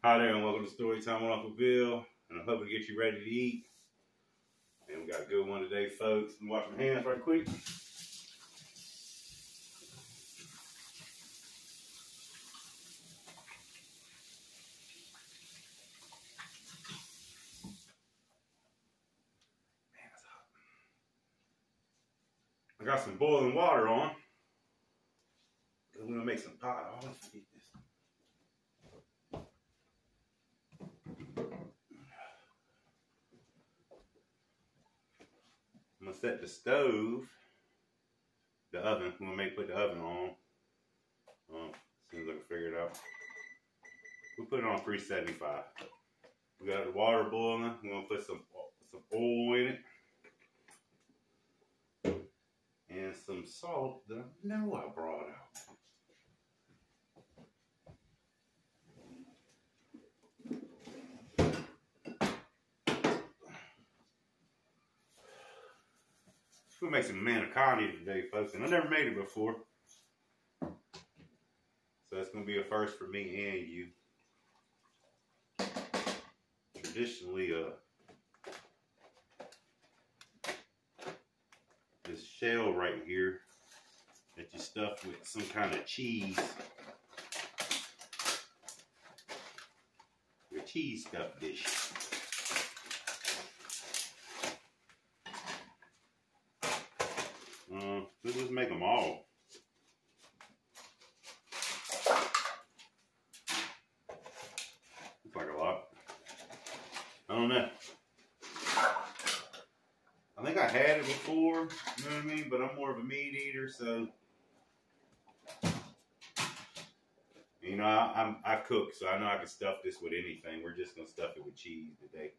Hi there, and welcome to Storytime with Uncle Bill. And I'm hoping to get you ready to eat. And we got a good one today, folks. Let me wash my hands right quick. Man, it's hot. I got some boiling water on. We're gonna make some pot. I always forget this. I'm gonna set the stove, the oven. I'm gonna put the oven on. As soon as I can figure it out. We'll put it on 375. We got the water boiling. We're gonna put some oil in it. And some salt that I know I brought out. We're gonna make some manicotti today, folks, and I never made it before. So it's gonna be a first for me and you. Traditionally, this shell right here that you stuff with some kind of cheese. Your cheese stuffed dish. Let's just make them all. Looks like a lot. I don't know. I think I had it before, you know what I mean? But I'm more of a meat eater, so you know, I cook, so I know I can stuff this with anything. We're just gonna stuff it with cheese today,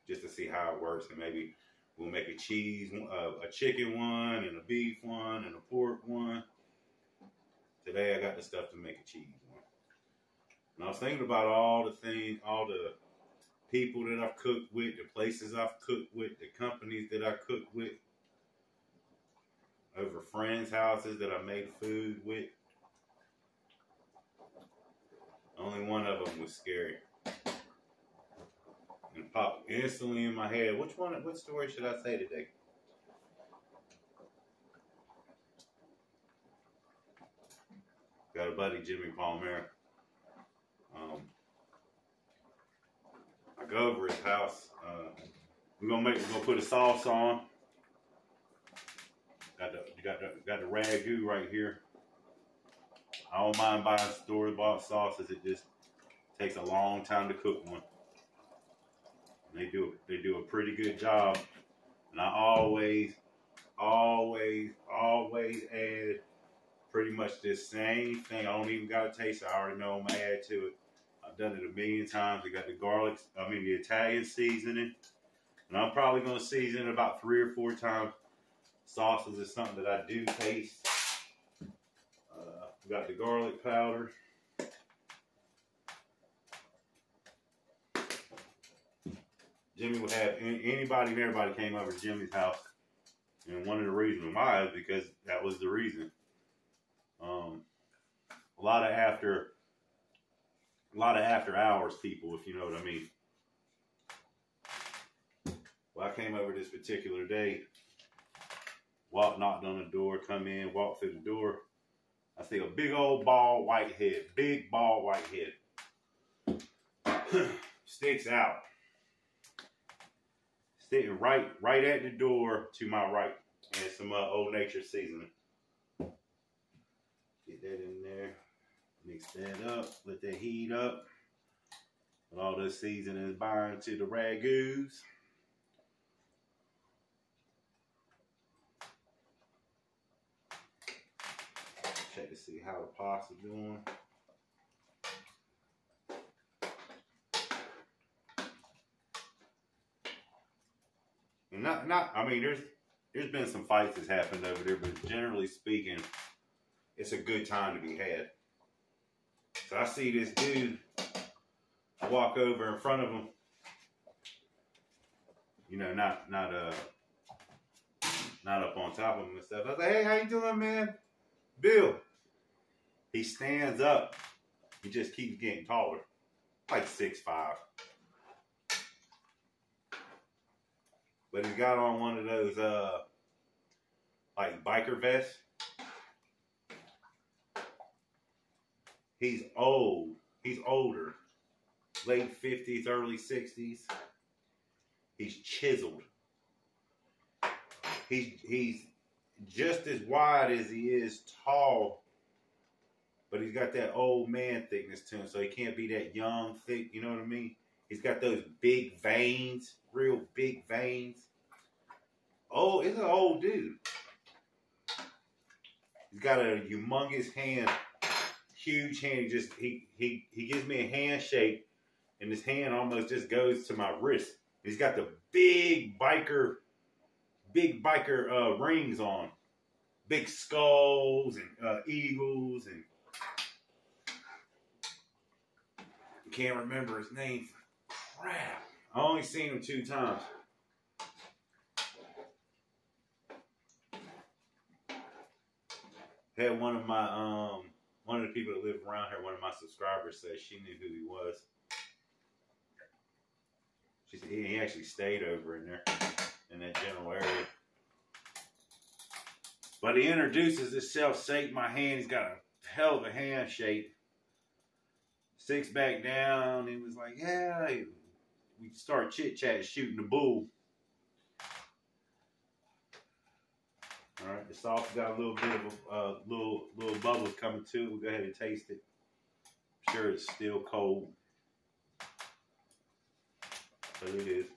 just to see how it works, and maybe we'll make a cheese, a chicken one, and a beef one, and a pork one. Today I got the stuff to make a cheese one. And I was thinking about all the people that I've cooked with, the places I've cooked with, the companies that I cooked with, over friends' houses that I made food with. Only one of them was scary. And popped instantly in my head. What story should I say today? Got a buddy, Jimmy Palmer. I go over his house. We're gonna put a sauce on. Got the ragu right here. I don't mind buying store-bought sauces. It just takes a long time to cook one. They do a pretty good job, and I always add pretty much this same thing. I don't even gotta taste it. I already know I'm gonna add to it. I've done it a million times. I got the the Italian seasoning, and I'm probably gonna season it about 3 or 4 times. Sauces is something that I do taste. We got the garlic powder. Jimmy would have anybody and everybody came over to Jimmy's house, and one of the reasons why is because that was the reason. A lot of after hours people, if you know what I mean. Well, I came over this particular day, knocked on the door, come in, walked through the door. I see a big old bald white head, sticks out. Sitting right at the door to my right, and some Old Nature seasoning. Get that in there, mix that up, let that heat up. And all this seasoning is bind to the ragus. Check to see how the pasta's doing. And I mean, there's been some fights that's happened over there, but generally speaking, it's a good time to be had. So I see this dude, I walk over in front of him, you know, not up on top of him and stuff. I was like, hey, how you doing, man? Bill. He stands up He just keeps getting taller. Like 6'5". But he's got on one of those like biker vests. He's old. He's older. Late 50s, early 60s. He's chiseled. He's just as wide as he is tall, but he's got that old man thickness to him, so he can't be that young, thick, you know what I mean? He's got those big veins, real big veins. Oh, he's an old dude. He's got a humongous hand, huge hand. He gives me a handshake, and his hand almost just goes to my wrist. He's got the big biker rings on, big skulls and eagles, and I can't remember his name. Crap! I only seen him 2 times. Had one of the people that live around here, one of my subscribers, said she knew who he was. She said he actually stayed over in there, in that general area. But he introduces himself, shake my hand. He's got a hell of a handshake. Sits back down. He was like, yeah. We start chit-chatting, shooting the bull. All right, the sauce got a little bit of little bubbles coming to it. We'll go ahead and taste it. I'm sure it's still cold. But it is.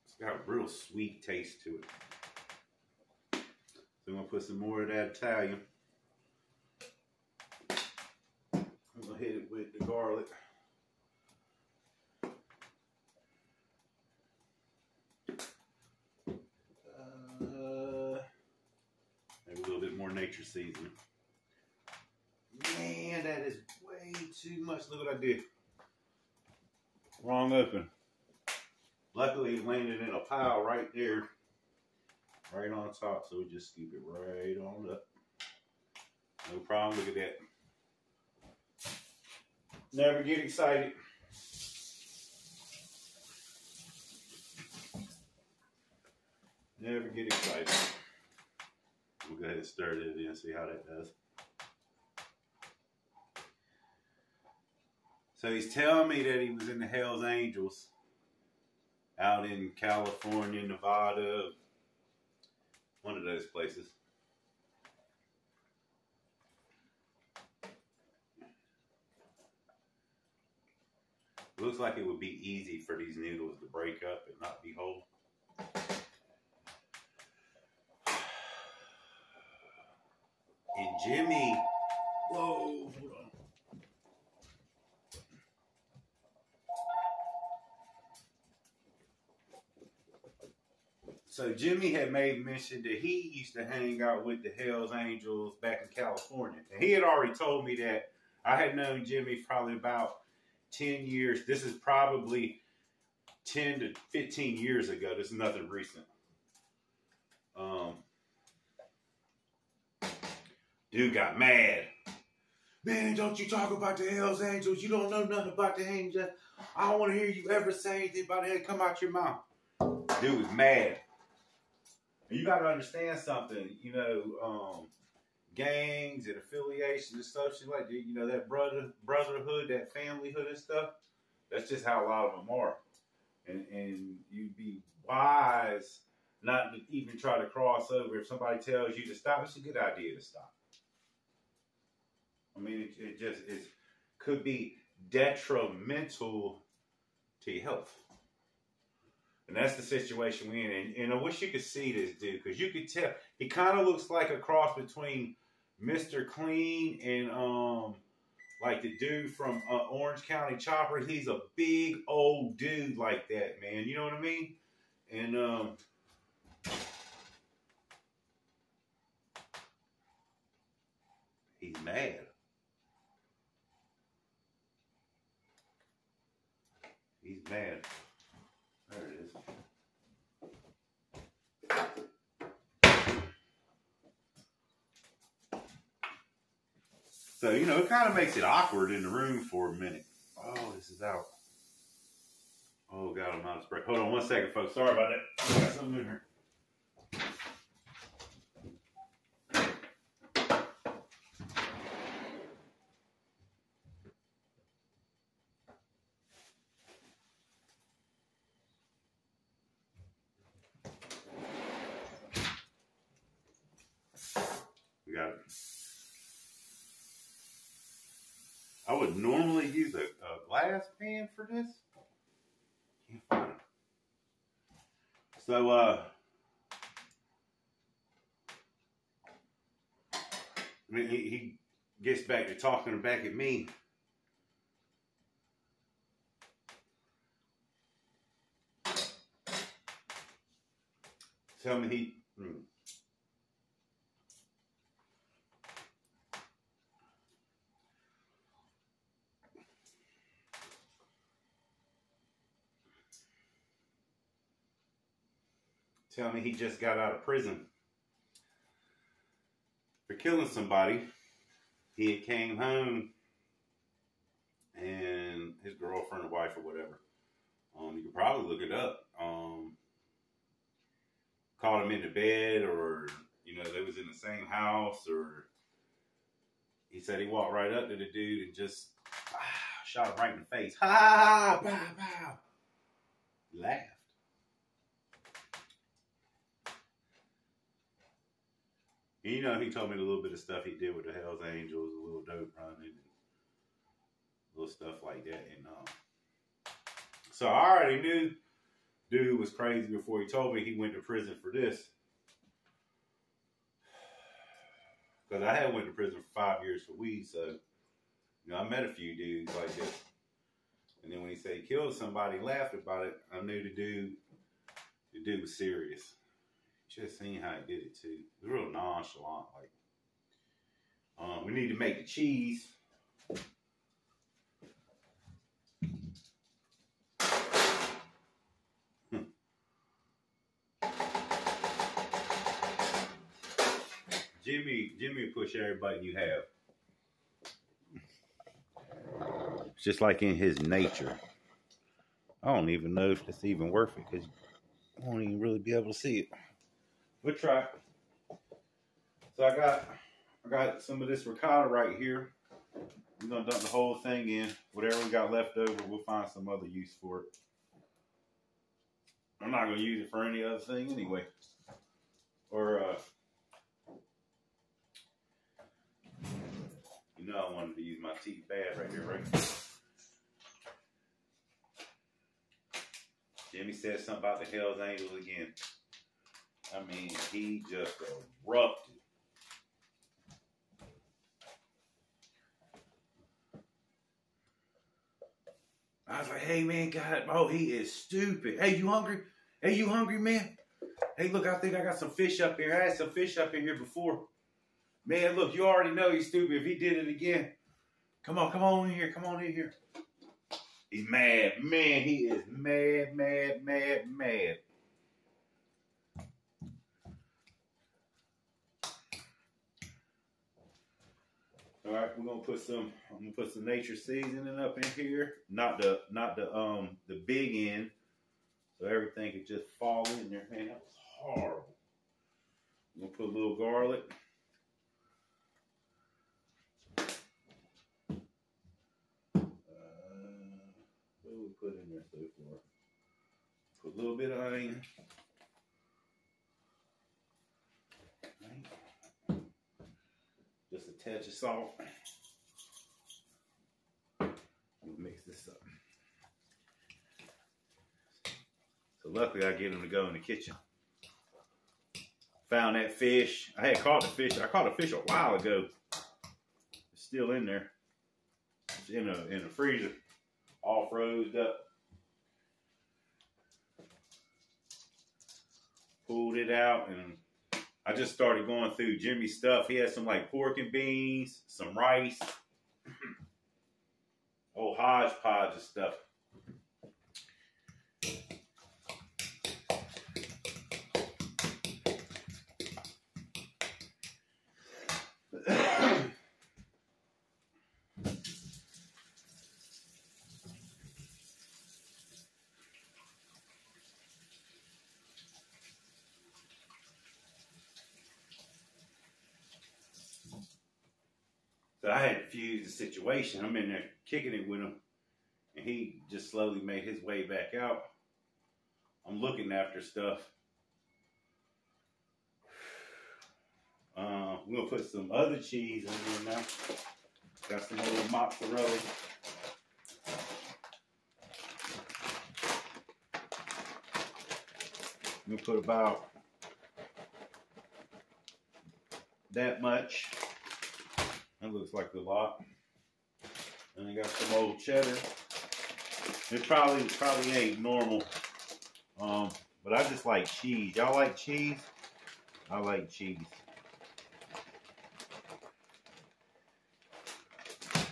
It's got a real sweet taste to it. So I'm going to put some more of that Italian. I'm going to hit it with the garlic. Maybe a little bit more nature seasoning. Man, that is way too much. Look what I did. Wrong open. Luckily, it landed in a pile right there. Right on top. So we just scoop it right on up. No problem. Look at that. Never get excited. Never get excited. We'll go ahead and stir it in and see how that does. So he's telling me that he was in the Hells Angels out in California, Nevada, one of those places. Looks like it would be easy for these noodles to break up and not be whole. And Jimmy, whoa, hold on. So Jimmy had made mention that he used to hang out with the Hells Angels back in California. And he had already told me that. I had known Jimmy probably about 10 years. This is probably 10 to 15 years ago. This is nothing recent. Dude got mad. Man, don't you talk about the Hells Angels. You don't know nothing about the Angels. I don't want to hear you ever say anything about it. Come out your mouth. Dude was mad. And you got to understand something. You know, gangs and affiliations and stuff. She's like, you know, that brotherhood, that familyhood and stuff. That's just how a lot of them are. And you'd be wise not to even try to cross over. If somebody tells you to stop, it's a good idea to stop. I mean, it just could be detrimental to your health. And that's the situation we're in. And I wish you could see this dude, because you could tell. He kind of looks like a cross between Mr. Clean and like the dude from Orange County Choppers. He's a big old dude like that, man. You know what I mean? And he's mad. He's mad. There it is. So, you know, it kind of makes it awkward in the room for a minute. Oh, this is out. Oh, God, I'm out of spray. Hold on 1 second, folks. Sorry about that. I got something in here. We got it. I would normally use a glass pan for this. Can't find it. So, I mean, he gets back to talking back at me. Tell me he... Tell me he just got out of prison for killing somebody. He had came home and his girlfriend or wife or whatever, you could probably look it up, caught him into bed, or, you know, they was in the same house, or he said he walked right up to the dude and just shot him right in the face. Ha! Bow, bow. Laughed. And, you know, he told me a little bit of stuff he did with the Hells Angels, a little dope running, and little stuff like that. And so I already knew dude was crazy before he told me he went to prison for this. Because I had went to prison for 5 years for weed, so, you know, I met a few dudes like this. And then when he said he killed somebody, laughed about it, I knew the dude was serious. Just seeing how he did it too. It was real nonchalant. Like, we need to make the cheese. Jimmy will push every button you have. It's just like in his nature. I don't even know if it's even worth it because I won't even really be able to see it. We'll try. So I got some of this ricotta right here. We're gonna dump the whole thing in. Whatever we got left over, we'll find some other use for it. I'm not gonna use it for any other thing anyway. Or you know, I wanted to use my teeth bad right here, right? Jimmy said something about the Hells Angels again. I mean, he just erupted. I was like, hey, man, God, oh, he is stupid. Hey, you hungry? Hey, you hungry, man? Hey, look, I think I got some fish up here. I had some fish up in here before. Man, look, you already know he's stupid. If he did it again, come on in here. Come on in here. He's mad. Man, he is mad. All right, I'm gonna put some nature seasoning up in here. Not the big end, so everything could just fall in there. Man, that was horrible. I'm gonna put a little garlic. What do we put in there so far? Put a little bit of onion. Just a touch of salt. We'll mix this up. So luckily I get him to go in the kitchen. Found that fish. I had caught the fish. I caught a fish a while ago. It's still in there. It's in the freezer. All froze up. Pulled it out, and I just started going through Jimmy's stuff. He had some like pork and beans, some rice, whole hodgepodge of stuff. So I had to fuse the situation. I'm in there kicking it with him, and he just slowly made his way back out. I'm looking after stuff. We're gonna put some other cheese in here now. Got some more mozzarella. I'm gonna put about that much. That looks like a lot. And I got some old cheddar. It probably ain't normal. But I just like cheese. Y'all like cheese? I like cheese.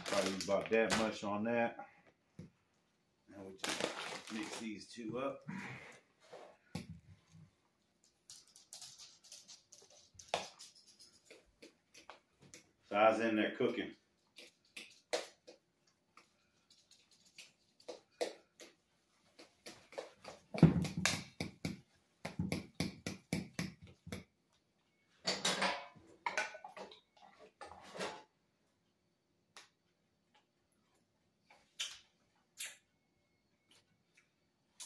Probably about that much on that. Now we just mix these two up. So I was in there cooking.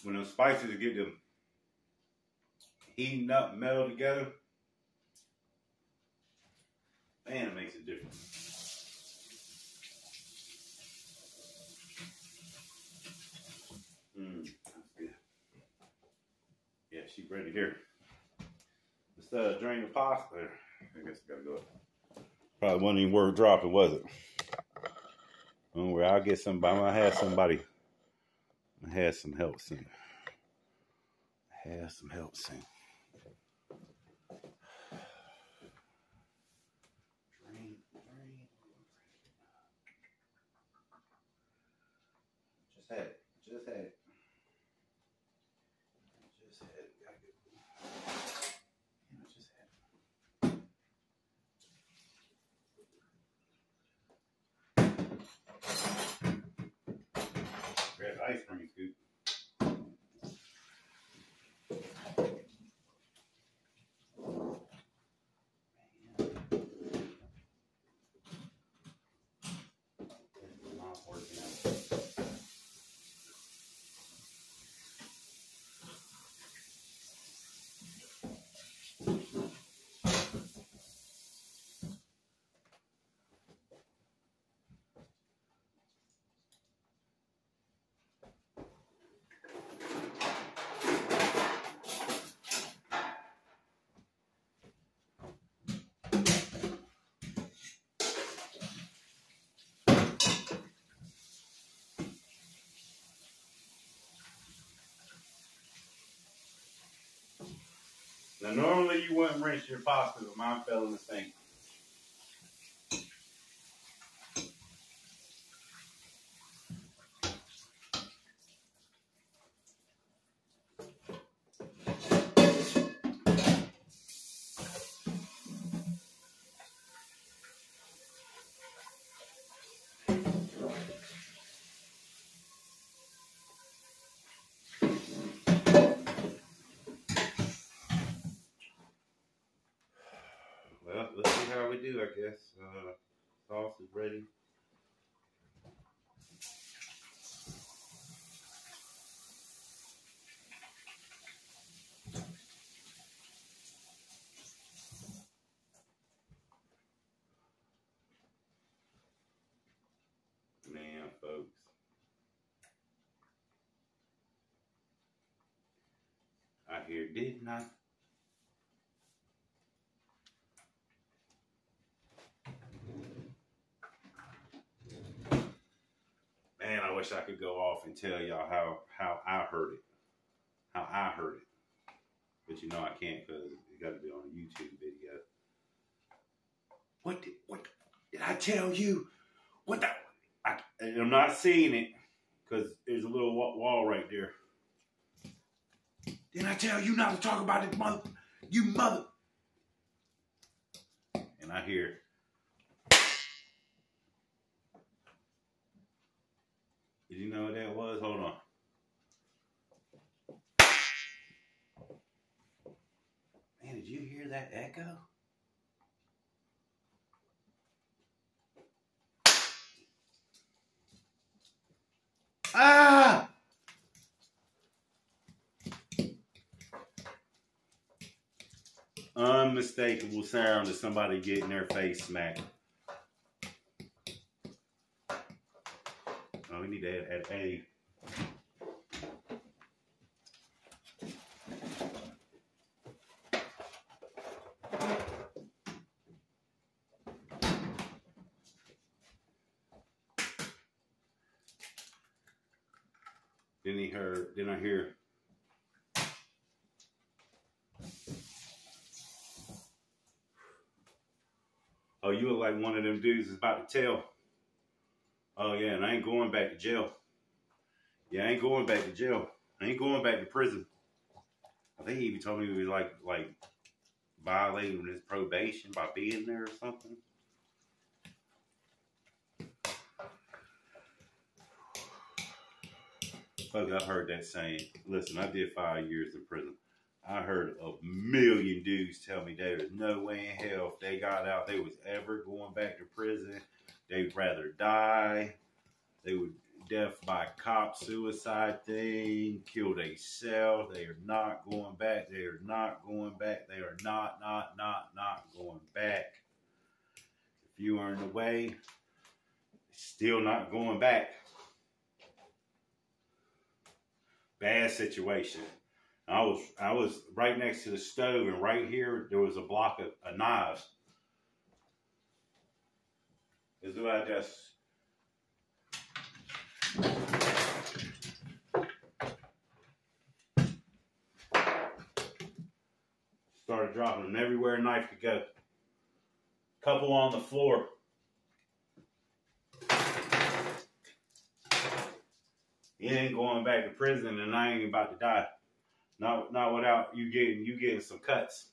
When those spices get them heating up, meld together, man, it makes a difference. That's good. Yeah, she's ready here. Let's drain the pasta. I guess I gotta go. Probably wasn't even worth dropping, was it? Don't worry, I'll get somebody. I have somebody. I had some help soon. Drain. Just had it. Grab the ice cream scoop. Now, normally you wouldn't rinse your pasta, but mine fell in the sink. Well, let's see how we do, I guess. Sauce is ready. Man, folks. I hear did not. Man, I wish I could go off and tell y'all how I heard it. But you know I can't because it got to be on a YouTube video. What did I tell you? What the? I'm not seeing it because there's a little wall right there. Didn't I tell you not to talk about it, mother? You mother. And I hear. Did you know what that was? Hold on. Man, did you hear that echo? Ah! Unmistakable sound of somebody getting their face smacked. Oh, we need to add A. Then I hear. Oh, you look like one of them dudes is about to tell. Oh yeah, and I ain't going back to jail. Yeah, I ain't going back to jail. I ain't going back to prison. I think he even told me he was like violating his probation by being there or something. Fuck, I've heard that saying. Listen, I did 5 years in prison. I heard a million dudes tell me there was no way in hell if they got out they was ever going back to prison. They'd rather die. They would death by cop, suicide thing, kill themselves. They are not going back. They are not going back. They are not going back. If you are in the way, still not going back. Bad situation. I was right next to the stove, and right here there was a block of knives. This is what I just started dropping them everywhere a knife could go. Couple on the floor. He ain't going back to prison, and I ain't about to die. Not without you getting some cuts.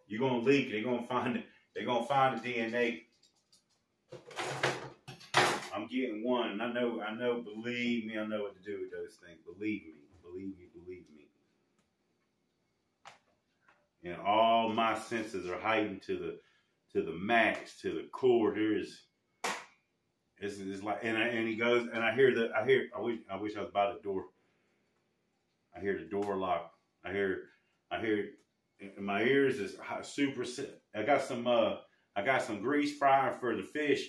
You're gonna leak. They're gonna find it. They're gonna find the DNA. I'm getting one, and I know. Believe me, I know what to do with those things. Believe me. And all my senses are heightened to the max, to the core. It's like, and he goes, and I wish I was by the door. I hear the door lock. I hear, in my ears is super. I got some grease frying for the fish,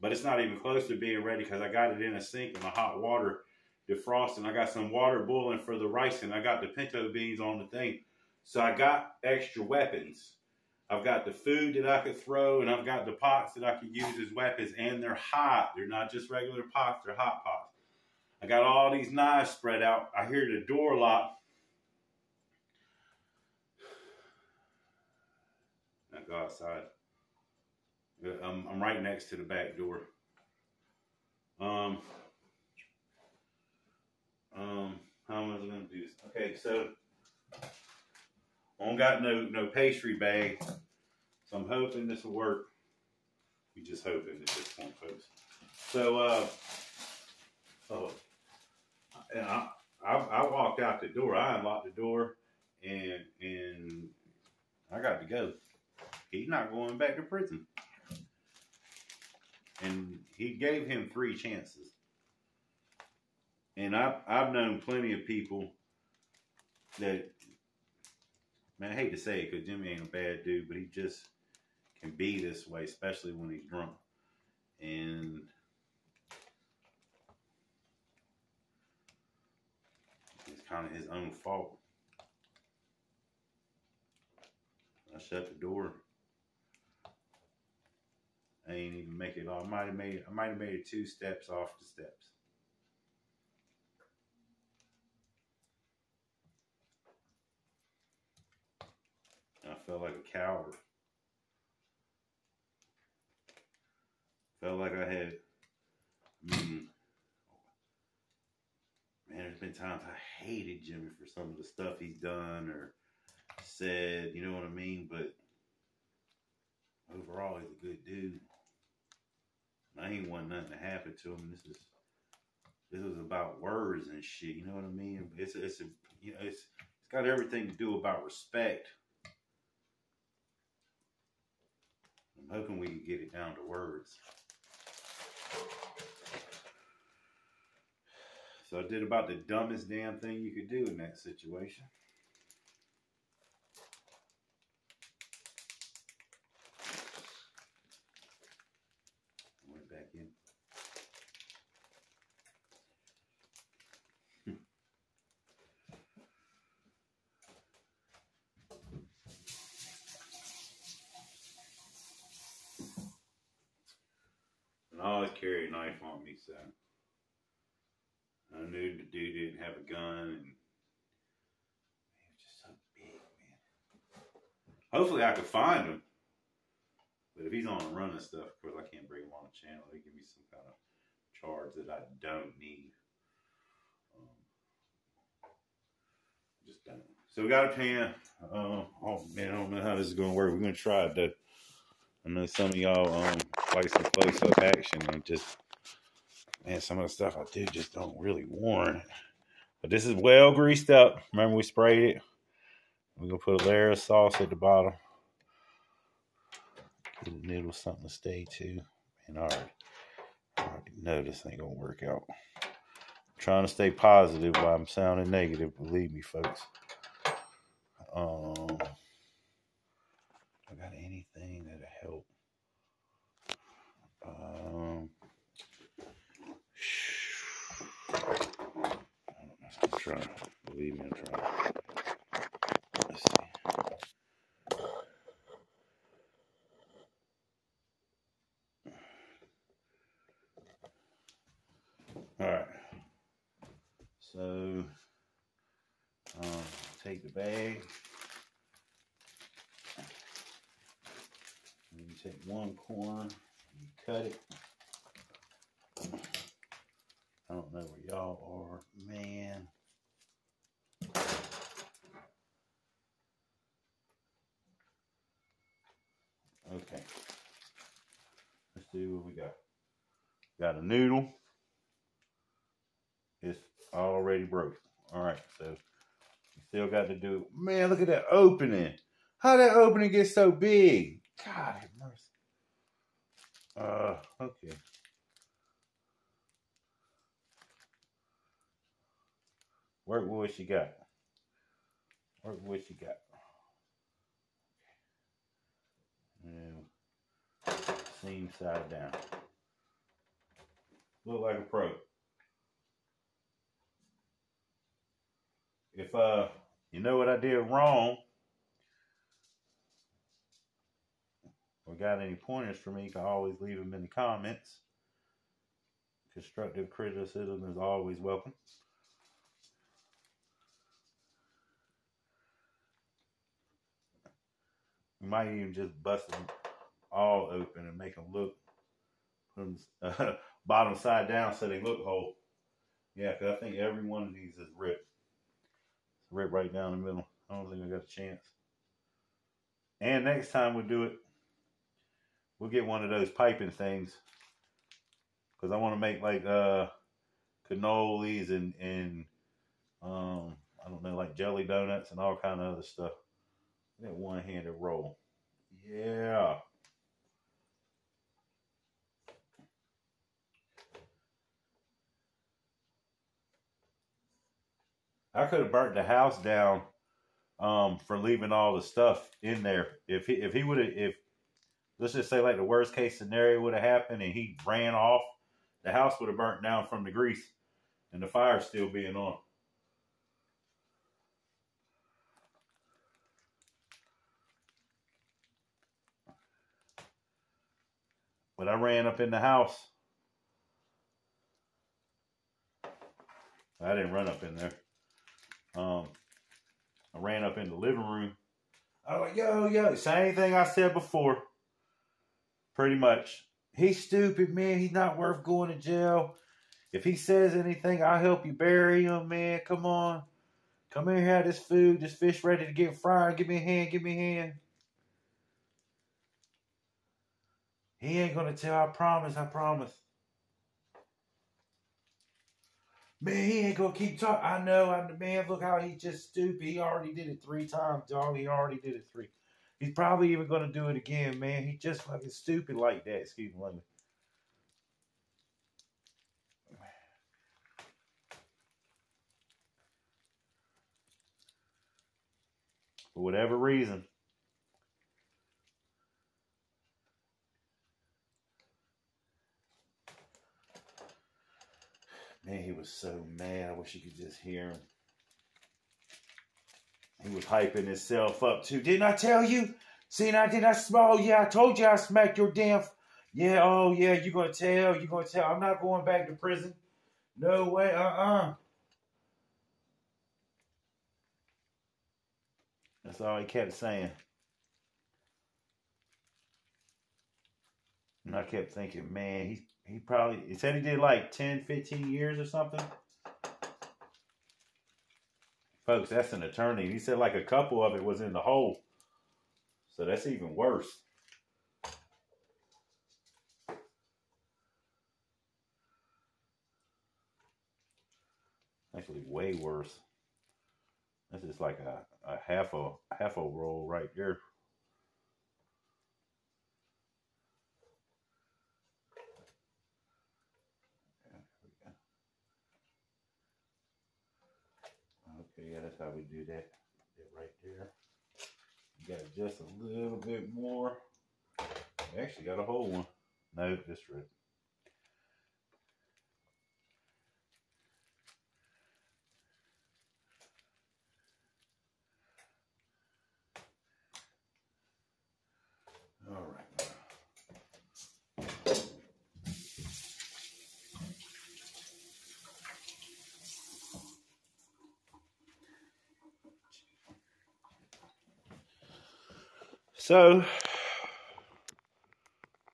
but it's not even close to being ready because I got it in a sink in my hot water defrosting. I got some water boiling for the rice, and I got the pinto beans on the thing. So I got extra weapons. I've got the food that I could throw, and I've got the pots that I could use as weapons, and they're hot. They're not just regular pots, they're hot pots. I got all these knives spread out. I hear the door lock. I go outside. I'm right next to the back door. How am I gonna do this? Okay, so I don't got no pastry bag, so I'm hoping this will work. We just hoping at this point, folks. So and I walked out the door. I unlocked the door, and I got to go. He's not going back to prison. And he gave him 3 chances. And I've known plenty of people that, man, I hate to say it because Jimmy ain't a bad dude, but he just can be this way, especially when he's drunk. And it's kind of his own fault. I shut the door. I ain't even make it all. I might have made it 2 steps off the steps. And I felt like a coward. Felt like I had, man, there's been times I hated Jimmy for some of the stuff he's done or said, you know what I mean? But overall, he's a good dude. I ain't want nothing to happen to him. This is about words and shit. You know what I mean? It's got everything to do about respect. I'm hoping we can get it down to words. So I did about the dumbest damn thing you could do in that situation. Went back in. And I always carry a knife on me, so I knew the dude didn't have a gun, and he was just so big, man. Hopefully I could find him. But if he's on a run and stuff, of course I can't bring him on the channel. They give me some kind of charge that I don't need. Just don't. So we got a pan. Oh man, I don't know how this is gonna work. We're gonna try it though. I know some of y'all like some close-up action, and just, man, some of the stuff I do just don't really warrant it. But this is well greased up. Remember we sprayed it? We're gonna put a layer of sauce at the bottom. Give the noodles something to stay to. And I already know this ain't gonna work out. I'm trying to stay positive while I'm sounding negative. Believe me, folks. I got anything that'll help. I'm trying. Believe me, I'm trying. Let's see. All right. So, take the bag. And you take one corner and you cut it. I don't know where y'all are, man. Okay. Let's see what we got. Got a noodle. It's already broken. All right, so you still got to do. Man, look at that opening. How that opening gets so big? God have mercy. Okay. Work with what you got. Work with what you got. And seam side down. Look like a pro. If you know what I did wrong, or got any pointers for me, you can always leave them in the comments. Constructive criticism is always welcome. You might even just bust them all open and make them look, put them bottom side down so they look whole. Yeah, because I think every one of these is ripped. It's ripped right down the middle. I don't think I got a chance. And next time we do it, we'll get one of those piping things. Because I want to make like cannolis and I don't know, like jelly donuts and all kind of other stuff. That one-handed roll. Yeah. I could have burnt the house down for leaving all the stuff in there. If he would have, if let's just say like the worst case scenario would have happened and he ran off, the house would have burnt down from the grease and the fire still being on. But I ran up in the house. I didn't run up in there. I ran up in the living room. I was like, yo, same thing I said before. Pretty much. He's stupid, man. He's not worth going to jail. If he says anything, I'll help you bury him, man. Come on. Come in here, have this food, this fish ready to get fried. Give me a hand, give me a hand. He ain't going to tell, I promise, I promise. Man, he ain't going to keep talking. I know, man, look how he's just stupid. He already did it 3 times, dog. He already did it 3. He's probably even going to do it again, man. He's just fucking stupid like that. Excuse me, let me. for whatever reason. Man, he was so mad. I wish you could just hear him. He was hyping himself up too. Didn't I tell you? See, now didn't I smell? Yeah, I told you I smacked your damn. Yeah, oh yeah, you're gonna tell. You're gonna tell. I'm not going back to prison. No way. That's all he kept saying. And I kept thinking, man, he probably, he said he did like 10, 15 years or something. Folks, that's an attorney. He said like a couple of it was in the hole. So that's even worse. Actually, way worse. This is like a half a roll right there. Okay, yeah, that's how we do that. That right there. You got just a little bit more. Actually got a whole one. No, just right. All right. So,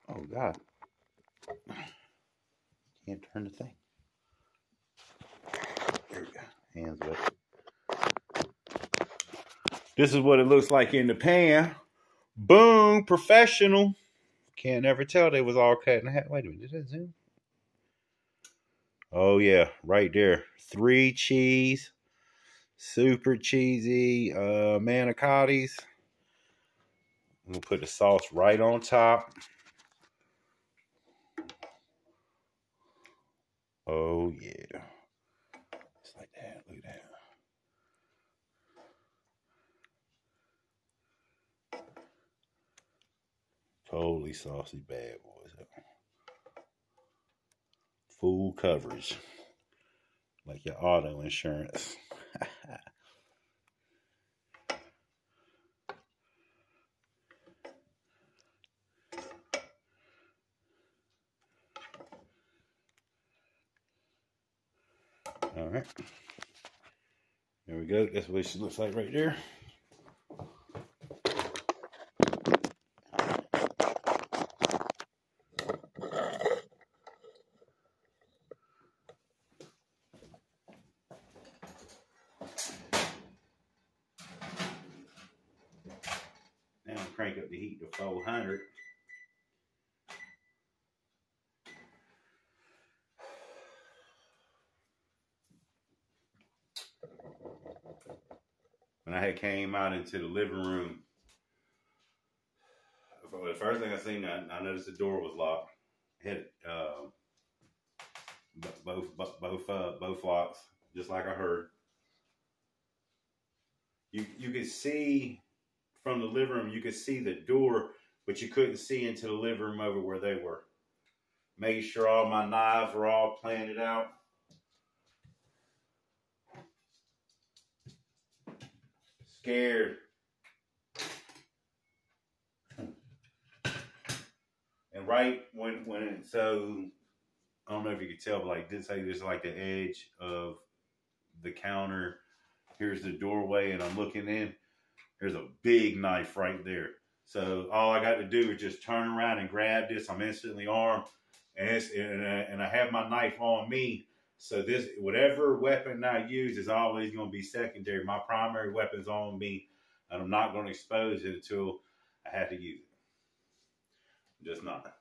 oh God, can't turn the thing. There we go. Hands up. This is what it looks like in the pan. Boom, professional. Can't never tell they was all cut in half. Wait a minute, did that zoom? Oh yeah, right there. 3 cheese, super cheesy Manicottis. I'm gonna put the sauce right on top. Oh yeah, just like that. Look at that. Totally saucy bad boys. Full coverage, like your auto insurance. All right, there we go. That's what she looks like right there. Now crank up the heat to 400. When I had came out into the living room, the first thing I seen, I noticed the door was locked. Hit both locks, just like I heard. You could see from the living room, you could see the door, but you couldn't see into the living room over where they were. Making sure all my knives were all planted out. Scared. And right when so I don't know if you could tell, but like this is like the edge of the counter. Here's the doorway, and I'm looking in. There's a big knife right there. So all I got to do is just turn around and grab this. I'm instantly armed, and I have my knife on me. So this, whatever weapon I use is always going to be secondary. My primary weapon's on me, and I'm not going to expose it until I have to use it. Just not.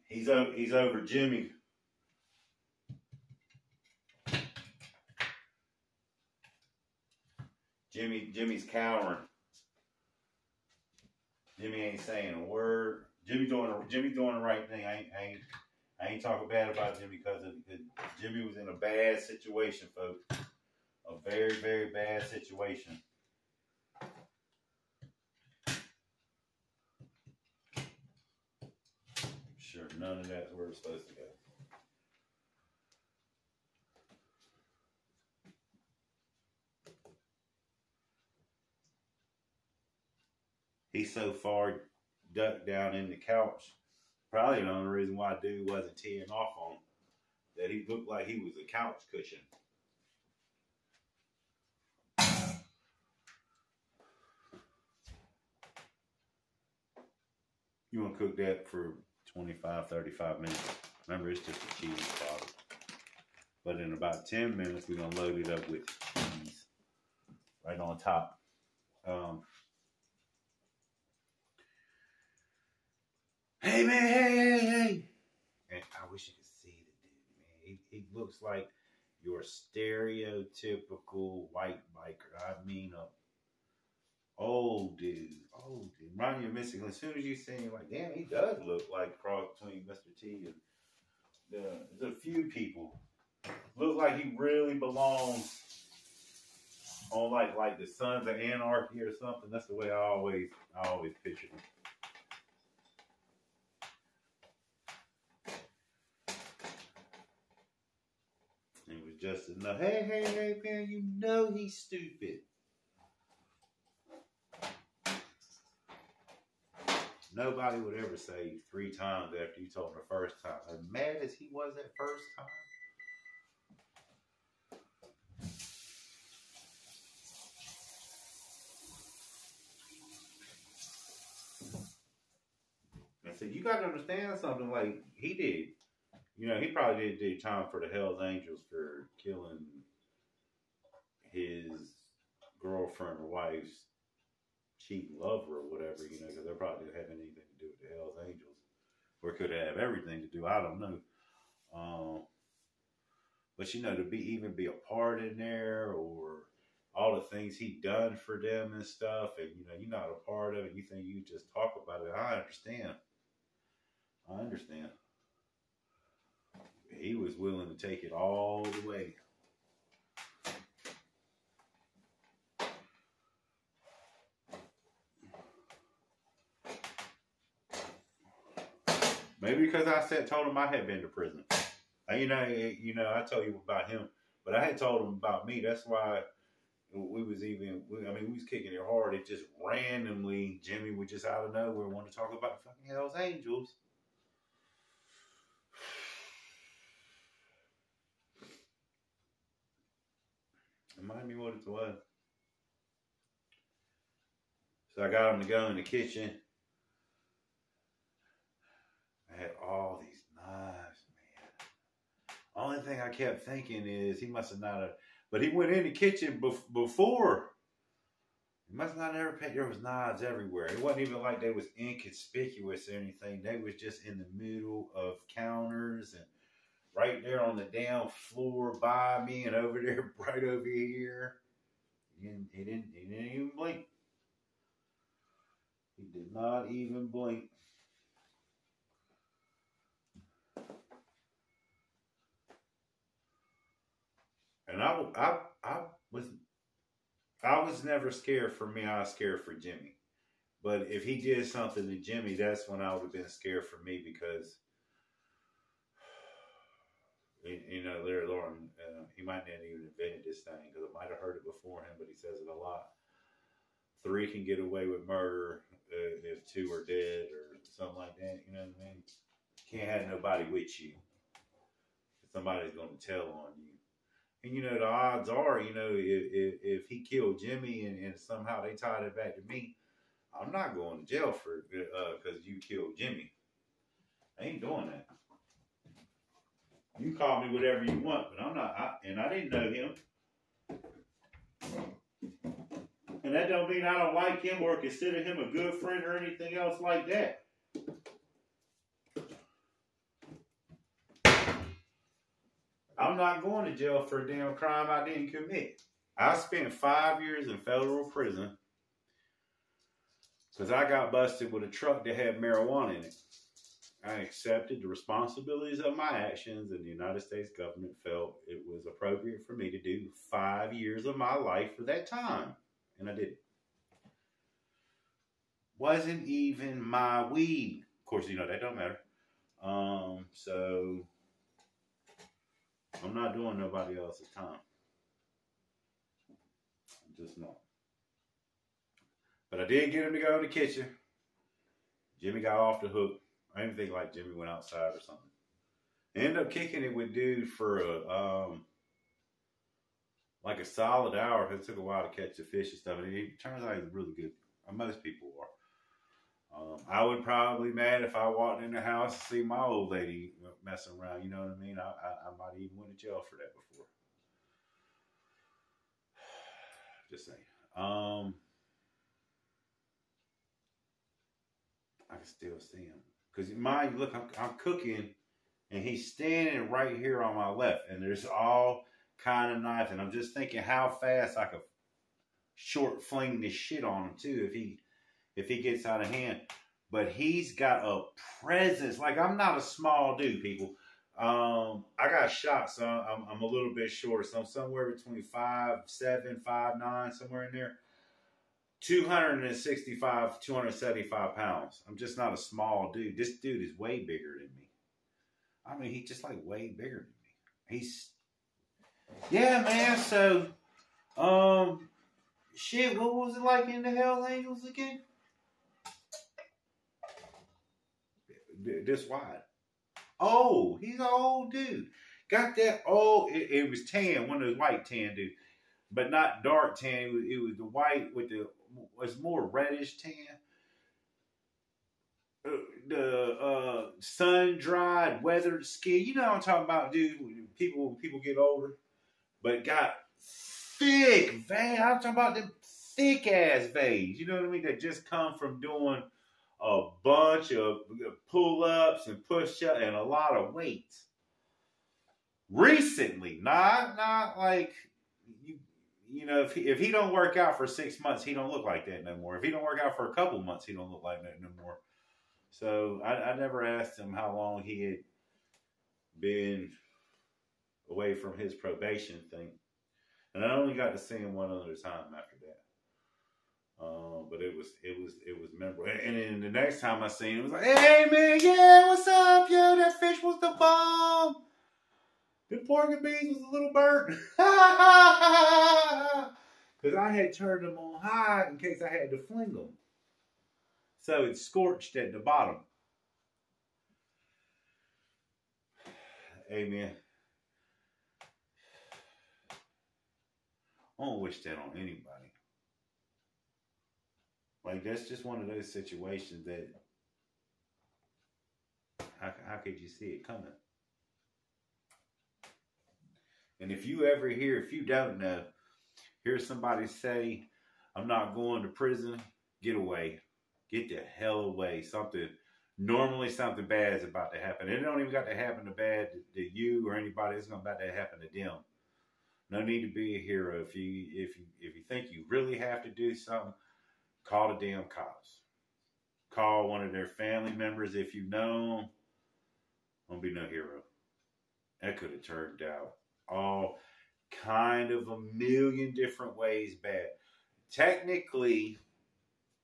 He's over Jimmy. Jimmy's cowering. Jimmy ain't saying a word. Jimmy doing the right thing. I ain't talking bad about Jimmy because Jimmy was in a bad situation, folks. a very, very bad situation. Sure, none of that's where it's supposed to go. He's so far ducked down in the couch. Probably the only reason why dude wasn't teeing off on him, that he looked like he was a couch cushion. You want to cook that for 25, 35 minutes. Remember, it's just a cheese bottle. But in about 10 minutes, we're going to load it up with cheese right on top. Hey, man, hey. And I wish you could see the dude, man. He looks like your stereotypical white biker. I mean, old dude. Remind you of Mr. As soon as you see him, like, damn, he does look like cross between Mr. T and there's a few people. Look like he really belongs on like the Sons of Anarchy or something. That's the way I always picture him. It was just enough. Hey, man, you know he's stupid. Nobody would ever say 3 times after you told him the first time. As mad as he was that first time. I said, you got to understand something. Like, he did. You know, he probably did do time for the Hells Angels for killing his girlfriend or wife's cheating lover or whatever, you know, because they probably didn't have anything to do with the Hells Angels. Or could have everything to do, I don't know. But, you know, to even be a part in there, or all the things he done for them and stuff, and, you know, you're not a part of it, you think you just talk about it. I understand. He was willing to take it all the way. Maybe because I told him I had been to prison. You know, I told you about him, but I had told him about me. That's why we was kicking it hard. It just randomly, Jimmy would just out of nowhere want to talk about fucking Hell's Angels. Remind me what it was. So I got him to go in the kitchen. I had all these knives, man. Only thing I kept thinking is he must have not have, but he went in the kitchen before. He must not have ever paid. There was knives everywhere. It wasn't even like they was inconspicuous or anything. They was just in the middle of counters and right there on the damn floor by me and over there, right over here. He didn't even blink. He did not even blink. And I was never scared for me. I was scared for Jimmy. But if he did something to Jimmy, that's when I would have been scared for me, because you know, Larry Lauren, he might not even invented this thing, because I might have heard it before him, but he says it a lot. 3 can get away with murder if 2 are dead or something like that. You know what I mean? You can't have nobody with you. Somebody's going to tell on you. And, you know, the odds are, you know, if he killed Jimmy and somehow they tied it back to me, I'm not going to jail for because you killed Jimmy. I ain't doing that. You call me whatever you want, but I'm not. And I didn't know him. And that don't mean I don't like him or consider him a good friend or anything else like that. I'm not going to jail for a damn crime I didn't commit. I spent 5 years in federal prison because I got busted with a truck that had marijuana in it. I accepted the responsibilities of my actions, and the United States government felt it was appropriate for me to do 5 years of my life for that time. And I did. Wasn't even my weed. Of course, you know, that don't matter. So I'm not doing nobody else's time. I'm just not. But I did get him to go in the kitchen. Jimmy got off the hook. I didn't think like Jimmy went outside or something. I ended up kicking it with dude for like a solid hour, because it took a while to catch the fish and stuff. And it turns out he's really good. Most people are. I would probably be mad if I walked in the house and see my old lady messing around. You know what I mean? I might even went to jail for that before. Just saying. I can still see him. Because mind you, look, I'm cooking, and he's standing right here on my left, and there's all kind of knives, and I'm just thinking how fast I could short fling this shit on him too if he gets out of hand. But he's got a presence. Like, I'm not a small dude, people. I got shot, so I'm a little bit short, so I'm somewhere between 5'7", 5'9", somewhere in there. 265, 275 pounds. I'm just not a small dude. This dude is way bigger than me. I mean, he's just like way bigger than me. Yeah, man. So, shit, what was it like in the Hell Angels again? This wide. Oh, he's an old dude. Got that old, it was tan, one of those white tan dudes. But not dark tan. It was the white with the, was more reddish tan. The sun-dried, weathered skin. You know what I'm talking about, dude. People get older. But got thick veins. I'm talking about them thick-ass veins. You know what I mean? That just come from doing a bunch of pull-ups and push-ups and a lot of weights. Recently. Not like... You know, if he don't work out for 6 months, he don't look like that no more. If he don't work out for a couple months, he don't look like that no more. So I never asked him how long he had been away from his probation thing, and I only got to see him one other time after that. But it was memorable. And then the next time I seen him, it was like, "Hey man, yeah, what's up, yo? That fish was the bomb. The pork and beans was a little burnt." Because I had turned them on high in case I had to fling them. So it scorched at the bottom. Amen. I don't wish that on anybody. Like, that's just one of those situations that, how could you see it coming? And if you ever hear, if you don't know, hear somebody say, "I'm not going to prison," get away. Get the hell away. Normally something bad is about to happen. It don't even got to happen to bad to you or anybody. It's about to happen to them. No need to be a hero. If you think you really have to do something, call the damn cops. Call one of their family members if you know them. Don't be no hero. That could have turned out all kind of a million different ways bad. Technically,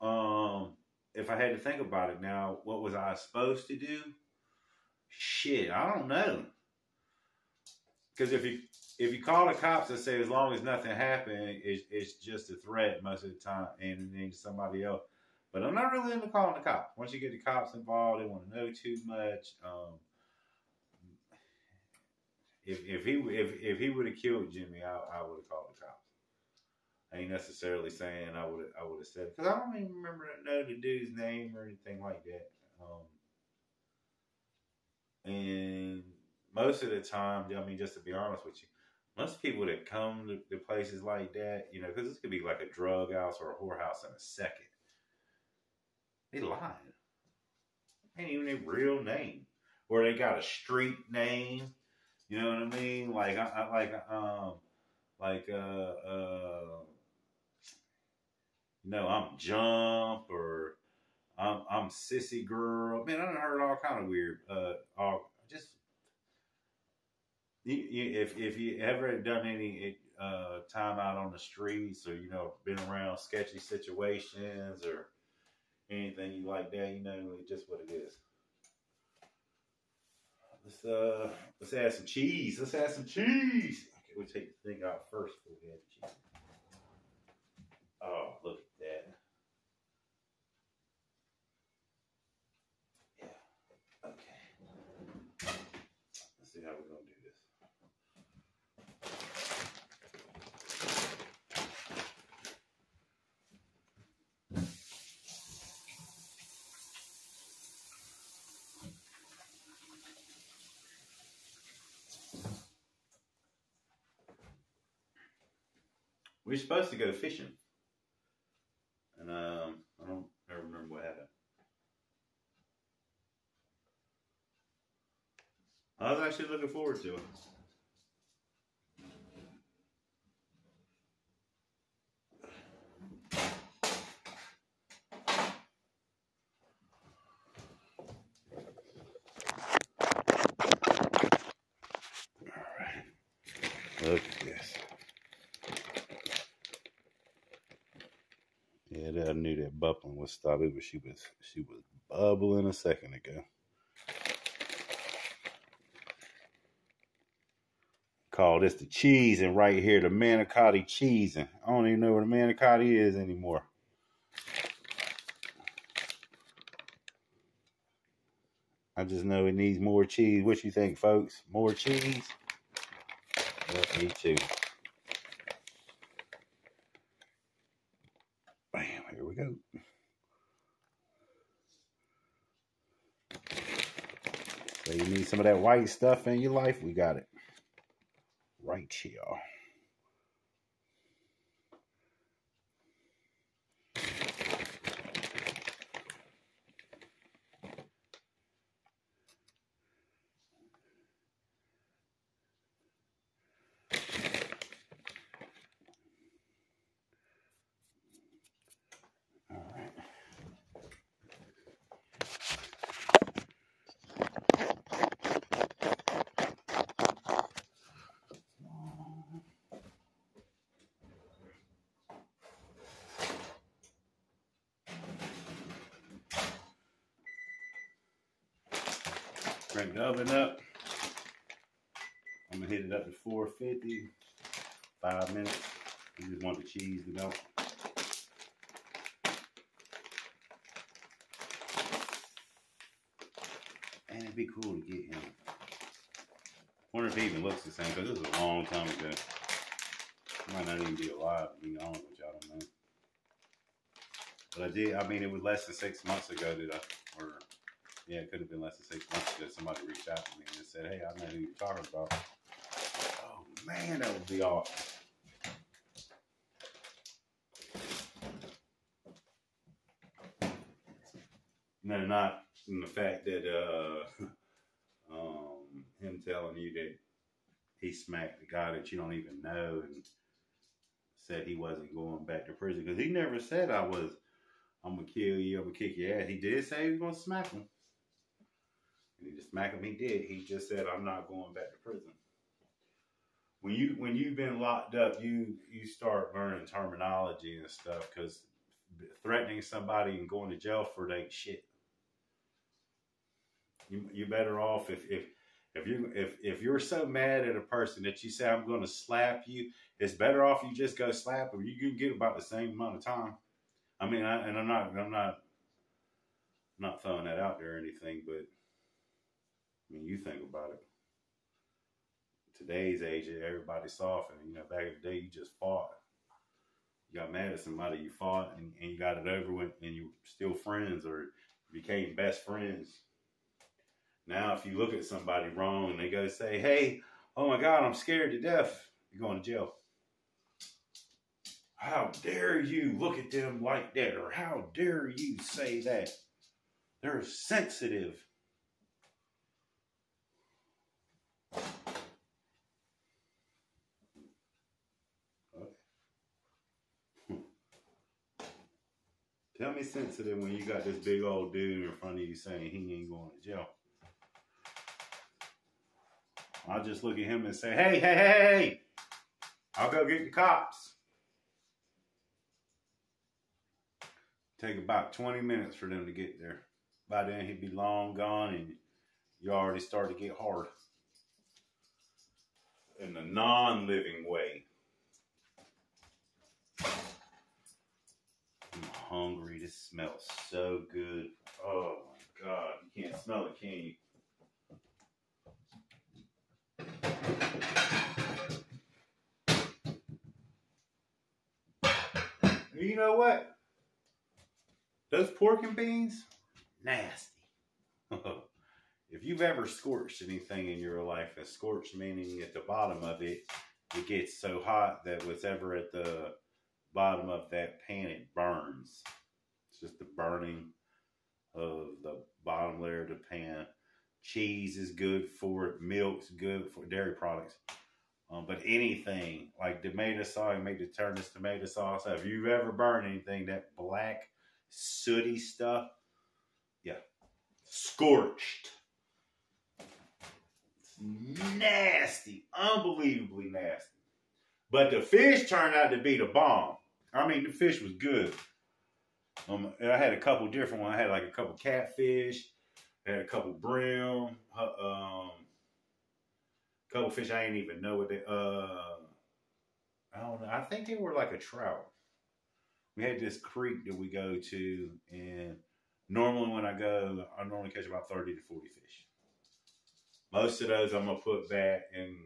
if I had to think about it now, what was I supposed to do? Shit, I don't know. Because if you call the cops and say as long as nothing happened, it's just a threat most of the time, and then somebody else. But I'm not really into calling the cops. Once you get the cops involved, they want to know too much. If he would have killed Jimmy, I would have called the cops. I ain't necessarily saying I would have said it, because I don't even remember the dude's name or anything like that. And most of the time, I mean, just to be honest with you, most people that come to places like that, you know, because this could be like a drug house or a whorehouse in a second. They lying. Ain't even their real name, or they got a street name. You know what I mean? Like I'm Jump, or I'm sissy girl. Man, I done heard all kind of weird. All just if you ever done any time out on the streets, or been around sketchy situations or anything like that, it's just what it is. Let's add some cheese. Let's add some cheese. Okay, we'll take the thing out first before we add the cheese. Oh, look at that. Yeah. Okay. Let's see how we're gonna do this. We're supposed to go fishing, and I don't remember what happened. I was actually looking forward to it. All right, look at this. Yeah, I knew that bubbling would stop. It was she was bubbling a second ago. Call this the cheese, and right here the Manicotti cheese. And I don't even know what a Manicotti is anymore. I just know it needs more cheese. What you think, folks? More cheese? Well, me too. Bam, here we go. So you need some of that white stuff in your life? We got it. Right here. Crank the oven up. I'm gonna hit it up to 450. 5 minutes. You just want the cheese to melt. And it'd be cool to get him. I wonder if he even looks the same, because this was a long time ago. He might not even be alive, to be honest with y'all, I don't know. But I did, I mean, it was less than 6 months ago that yeah, it could have been less than 6 months ago. Somebody reached out to me and said, hey, I know who you're talking about. Oh, man, that would be awesome. No, not in the fact that him telling you that he smacked the guy that you don't even know and said he wasn't going back to prison. Because he never said I'm going to kill you, I'm going to kick your ass. He did say he was going to smack him. And he just smack him, he did. He just said, I'm not going back to prison. When you've been locked up, you start learning terminology and stuff, because threatening somebody and going to jail for it ain't shit. You're better off if you're so mad at a person that you say, I'm going to slap you, it's better off you just go slap them. You can get about the same amount of time. I mean, I'm not throwing that out there or anything, but I mean, you think about it. Today's age, everybody's soft, and back in the day, you just fought. You got mad at somebody, you fought, and you got it over with, and you were still friends or became best friends. Now, if you look at somebody wrong and they go say, hey, oh my God, I'm scared to death, you're going to jail. How dare you look at them like that? Or how dare you say that? They're sensitive. Tell me sensitive when you got this big old dude in front of you saying he ain't going to jail. I'll just look at him and say, hey, hey, hey, hey, I'll go get the cops. Take about 20 minutes for them to get there. By then he'd be long gone and you already start to get hard. In a non-living way. I'm hungry. This smells so good. Oh my God. You can't smell it, can you? You know what? Those pork and beans, nasty. If you've ever scorched anything in your life, a scorched meaning at the bottom of it, it gets so hot that whatever at the bottom of that pan, it burns. It's just the burning of the bottom layer of the pan. Cheese is good for it. Milk's good for dairy products. But anything like tomato sauce, make to turn this tomato sauce. If you've ever burned anything, that black, sooty stuff, yeah, scorched. It's nasty, unbelievably nasty. But the fish turned out to be the bomb. I mean, the fish was good. I had a couple different ones. I had like a couple catfish. I had a couple brim. Couple fish I didn't even know what they. I don't know. I think they were like a trout. We had this creek that we go to, and normally when I go, I normally catch about 30 to 40 fish. Most of those I'm gonna put back, and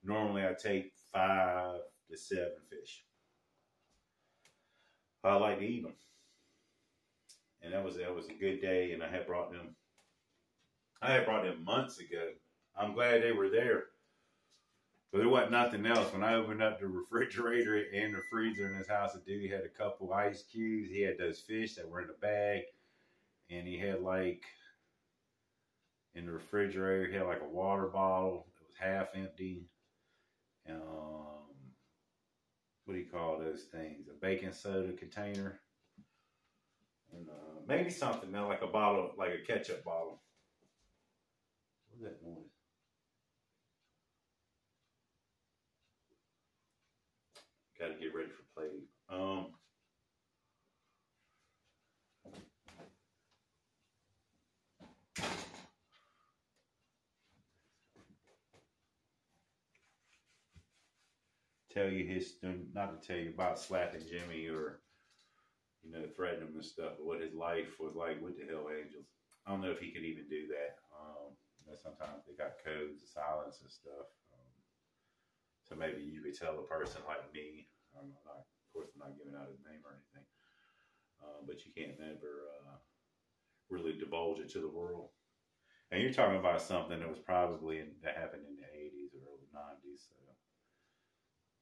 normally I take 5 to 7 fish. I like to eat them, and that was a good day. And I had brought them months ago. I'm glad they were there, but there wasn't nothing else. When I opened up the refrigerator and the freezer in his house, the dude had a couple ice cubes. He had those fish that were in a bag, and he had like in the refrigerator, he had like a water bottle that was half empty. What do you call those things? A baking soda container. And maybe something now, like a bottle, like a ketchup bottle. What's that noise? Got to get ready for play. Tell you his, not to tell you about slapping Jimmy or, you know, threatening him and stuff, but what his life was like with the Hell Angels. I don't know if he could even do that. You know, sometimes they got codes of silence and stuff. So maybe you could tell a person like me, of course I'm not giving out his name or anything, but you can't never really divulge it to the world. And you're talking about something that was probably that happened in the 80s or early 90s, so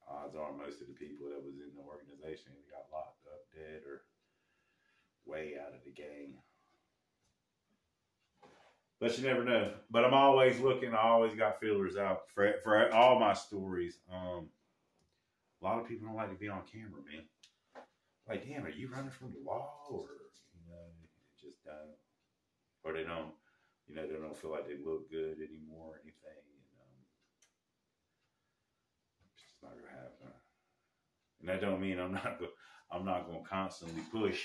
odds are most of the people that was in the organization got locked up, dead, or way out of the game. But you never know. But I'm always looking. I always got feelers out for all my stories. A lot of people don't like to be on camera, man. Like, damn, are you running from the law? Or, you know, just don't. Or they don't, you know, they don't feel like they look good anymore or anything. It's just not going to happen. And that don't mean I'm not going to constantly push.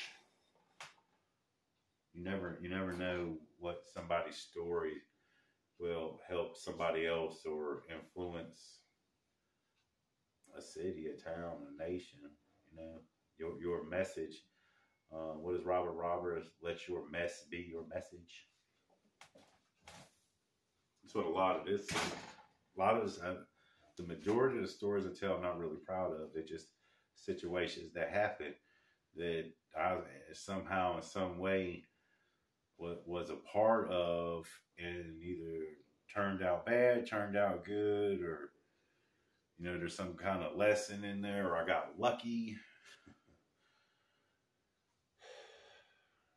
You never know what somebody's story will help somebody else or influence a city, a town, a nation. You know, your message. What is Robert Roberts? Let your mess be your message. That's what a lot of this, the majority of the stories I tell, I'm not really proud of. They're just situations that happen that I somehow, in some way, was a part of, and either turned out bad, turned out good, or, you know, there's some kind of lesson in there, or I got lucky,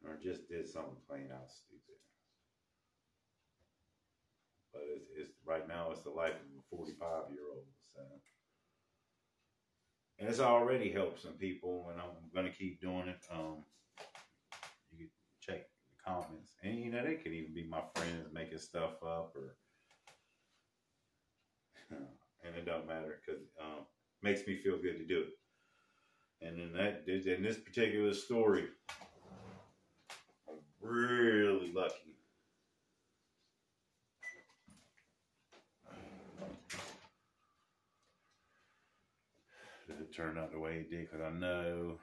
or just did something plain out stupid. But it's right now it's the life of a 45-year-old, so. And it's already helped some people, and I'm going to keep doing it. comments. And, you know, they could even be my friends making stuff up or, and it don't matter because it makes me feel good to do it. And in this particular story, I'm really lucky. It turned out the way it did because I know,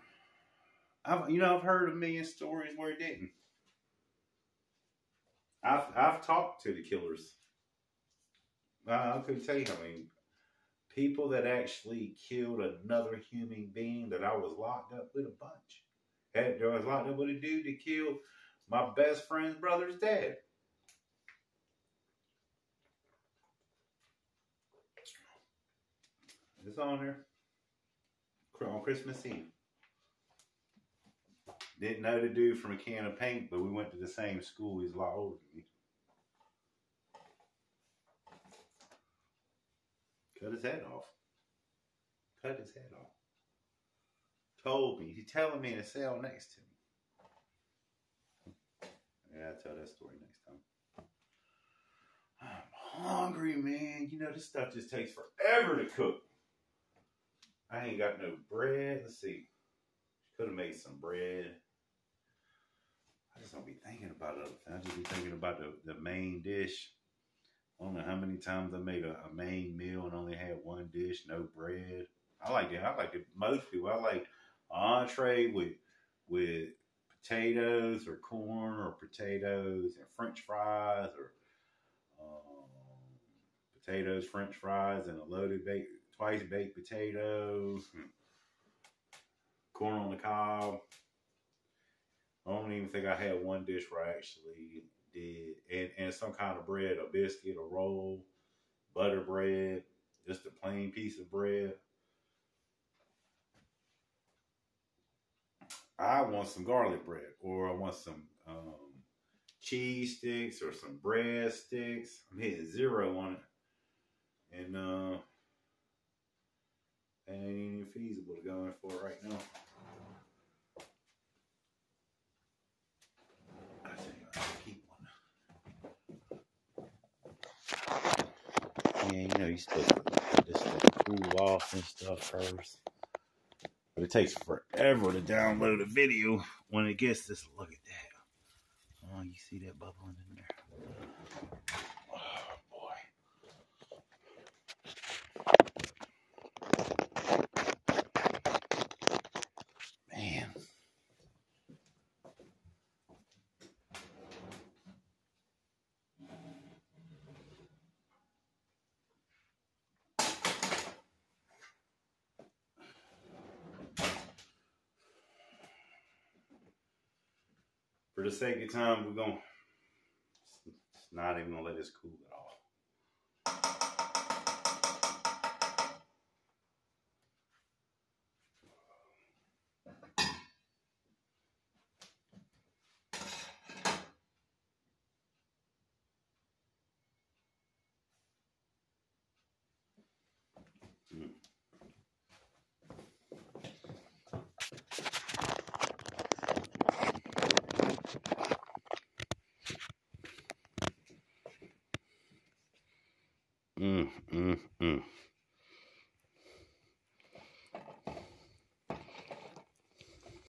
I've heard a million stories where it didn't. I've talked to the killers. I couldn't tell you how many people that actually killed another human being that I was locked up with a bunch. I was locked up with a dude that killed my best friend's brother's dad. It's on there. On Christmas Eve. Didn't know the dude from a can of paint, but we went to the same school. He's a lot older than me. Cut his head off. Cut his head off. Told me. He's telling me in a cell next to me. Yeah, I'll tell that story next time. I'm hungry, man. You know, this stuff just takes forever to cook. I ain't got no bread. Let's see. Could have made some bread. I just don't be thinking about it. I just be thinking about the main dish. I don't know how many times I made a main meal and only had one dish, no bread. I like it. I like it. Most people, I like an entree with potatoes or corn or potatoes and French fries or potatoes, French fries, and a loaded twice baked potatoes, corn on the cob. I don't even think I had one dish where I actually did, and some kind of bread, a biscuit, a roll, butter bread, just a plain piece of bread. I want some garlic bread, or I want some cheese sticks or some bread sticks. I'm hitting 0 on it, and it ain't even feasible to go in for it right now. I tell you, I'll keep one. Yeah, you know, you're supposed to let this stuff cool off and stuff first. But it takes forever to download a video when it gets this. Look at that. Oh, you see that bubbling in there? Oh, boy. Man. For the sake of time, we're going to not even going to let this cool at all.